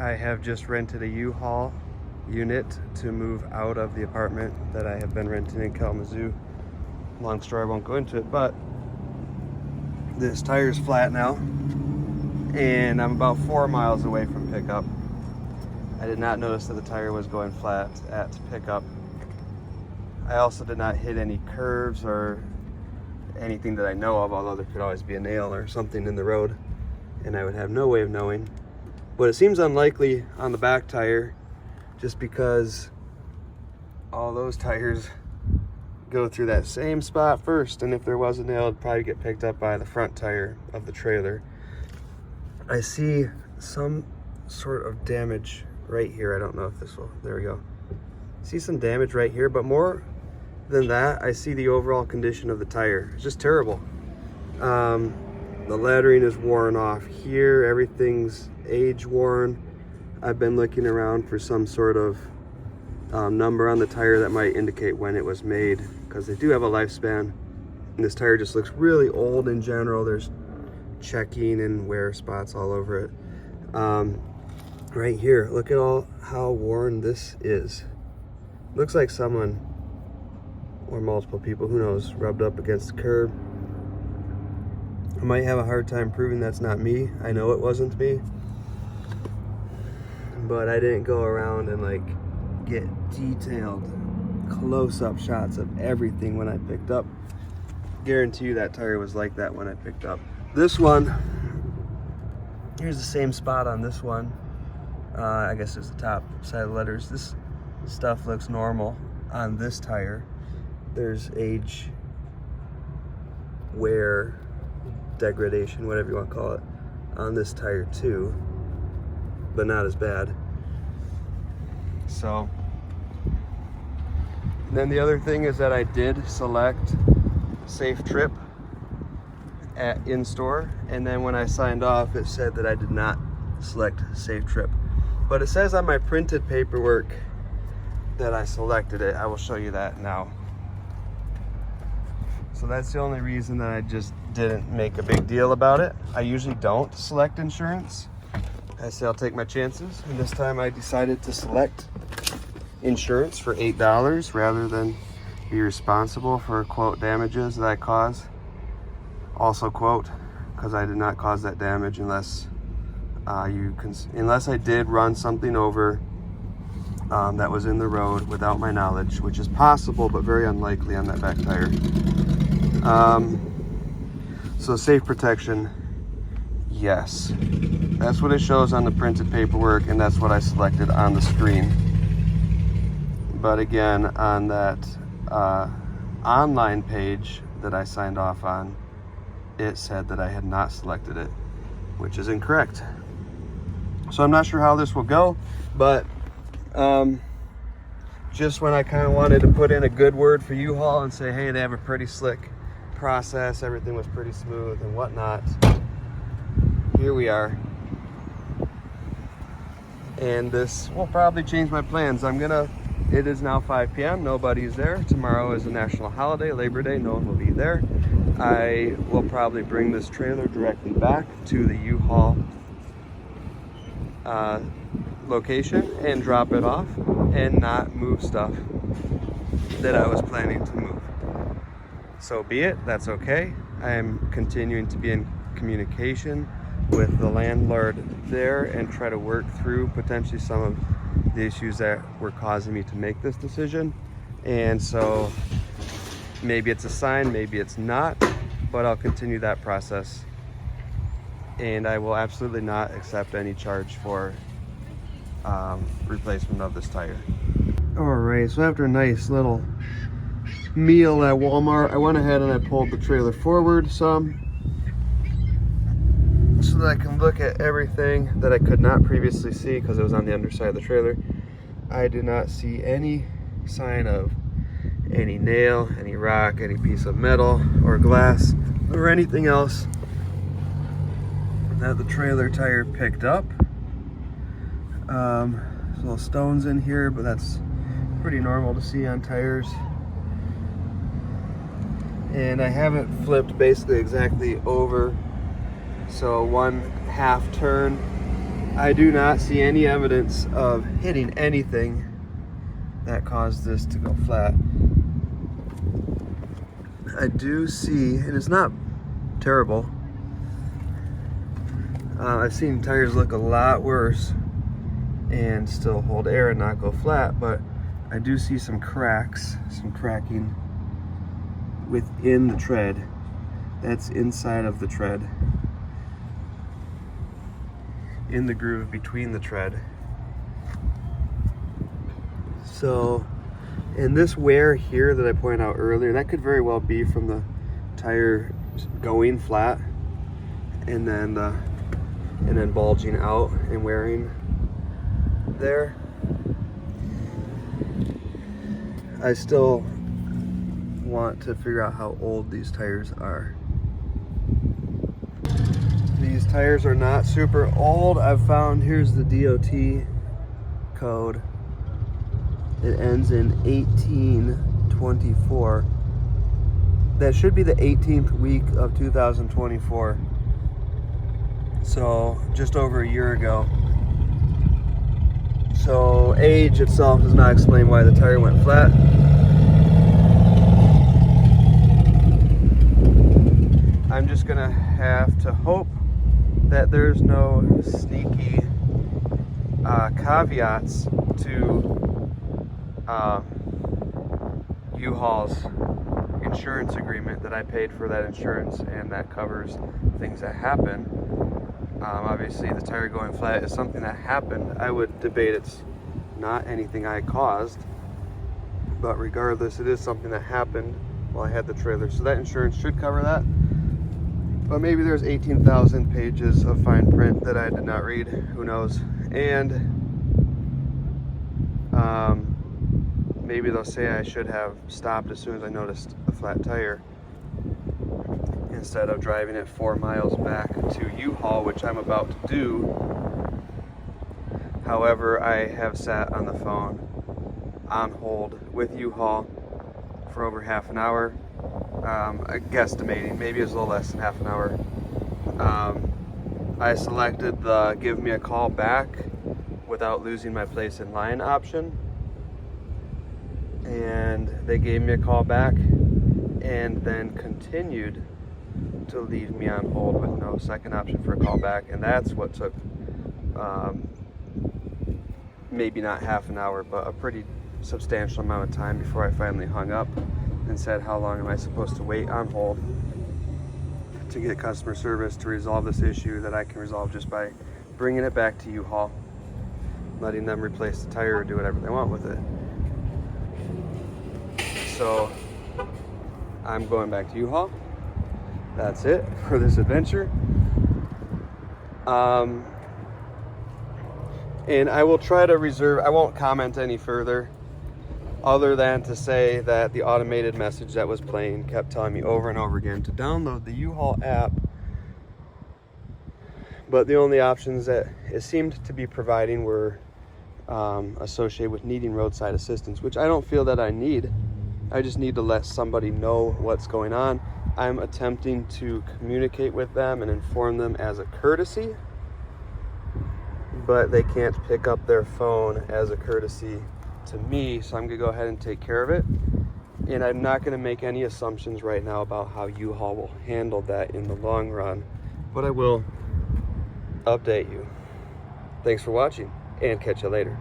I have just rented a uHaul unit to move out of the apartment that I have been renting in Kalamazoo. Long story, I won't go into it, but this tire is flat now and I'm about 4 miles away from pickup. I did not notice that the tire was going flat at pickup. I also did not hit any curves or anything that I know of, although there could always be a nail or something in the road and I would have no way of knowing. But it seems unlikely on the back tire just because all those tires go through that same spot first, and if there was a nail, it'd probably get picked up by the front tire of the trailer. I see some sort of damage right here. I don't know if this will, there we go. See some damage right here, but more than that, I see the overall condition of the tire. It's just terrible. The lettering is worn off here. Everything's age worn. I've been looking around for some sort of number on the tire that might indicate when it was made, because they do have a lifespan. And this tire just looks really old in general. There's checking and wear spots all over it. Right here, look at how worn this is. Looks like someone, or multiple people, who knows, rubbed up against the curb. I might have a hard time proving that's not me. I know it wasn't me, but I didn't go around and like get detailed close-up shots of everything when I picked up. Guarantee you that tire was like that when I picked up. This one, here's the same spot on this one. I guess it's the top side of the letters. This stuff looks normal on this tire. There's age, wear, degradation, whatever you want to call it, on this tire too, but not as bad. So, and then the other thing is that I did select Safe Trip at in-store, and then when I signed off it said that I did not select Safe Trip, but it says on my printed paperwork that I selected it. I will show you that now. So that's the only reason that I just didn't make a big deal about it. I usually don't select insurance. I say I'll take my chances, and this time I decided to select insurance for $8 rather than be responsible for quote damages that I cause. Also quote, because I did not cause that damage unless unless I did run something over that was in the road without my knowledge, which is possible but very unlikely on that back tire. So safe protection, yes, that's what it shows on the printed paperwork, and that's what I selected on the screen. But again, on that online page that I signed off on, it said that I had not selected it, which is incorrect. So I'm not sure how this will go, but just when I kind of wanted to put in a good word for uHaul and say, hey, they have a pretty slick process, everything was pretty smooth and whatnot, here we are. And this will probably change my plans. It is now 5 p.m. Nobody's there. Tomorrow is a national holiday, Labor Day. No one will be there. I will probably bring this trailer directly back to the uHaul location and drop it off and not move stuff that I was planning to move. So be it, that's okay. I am continuing to be in communication with the landlord there and try to work through potentially some of the issues that were causing me to make this decision. And so maybe it's a sign, maybe it's not, but I'll continue that process. And I will absolutely not accept any charge for replacement of this tire. All right, so after a nice little meal at Walmart, I went ahead and I pulled the trailer forward some so that I can look at everything that I could not previously see because it was on the underside of the trailer. I do not see any sign of any nail, any rock, any piece of metal or glass or anything else that the trailer tire picked up. There's little stones in here, but that's pretty normal to see on tires. And I have it flipped basically exactly over, so one half turn I do not see any evidence of hitting anything that caused this to go flat. I do see, and it's not terrible, I've seen tires look a lot worse and still hold air and not go flat, but I do see some cracks, some cracking within the tread. That's inside of the tread, in the groove between the tread. So, and this wear here that I pointed out earlier, that could very well be from the tire going flat and then bulging out and wearing there. I still want to figure out how old these tires are. These tires are not super old. I've found, here's the DOT code. It ends in 1824. That should be the 18th week of 2024. So just over a year ago. So age itself does not explain why the tire went flat. I'm just gonna have to hope that there's no sneaky caveats to uHaul's insurance agreement, that I paid for that insurance and that covers things that happen. Obviously the tire going flat is something that happened. I would debate it's not anything I caused, but regardless, it is something that happened while I had the trailer, so that insurance should cover that. But maybe there's 18,000 pages of fine print that I did not read, who knows. And maybe they'll say I should have stopped as soon as I noticed a flat tire, instead of driving it 4 miles back to uHaul, which I'm about to do. However, I have sat on the phone on hold with uHaul for over half an hour. Guesstimating, maybe it was a little less than half an hour. I selected the give me a call back without losing my place in line option, and they gave me a call back and then continued to leave me on hold with no second option for a call back, and that's what took maybe not half an hour, but a pretty substantial amount of time before I finally hung up and said, how long am I supposed to wait on hold to get customer service to resolve this issue that I can resolve just by bringing it back to uHaul, letting them replace the tire or do whatever they want with it. So I'm going back to uHaul. That's it for this adventure. And I will try to reserve, I won't comment any further, other than to say that the automated message that was playing kept telling me over and over again to download the uHaul app, but the only options that it seemed to be providing were associated with needing roadside assistance, which I don't feel that I need. I just need to let somebody know what's going on. I'm attempting to communicate with them and inform them as a courtesy, but they can't pick up their phone as a courtesy to me, so I'm gonna go ahead and take care of it. And I'm not gonna make any assumptions right now about how uHaul will handle that in the long run, but I will update you. Thanks for watching, and catch you later.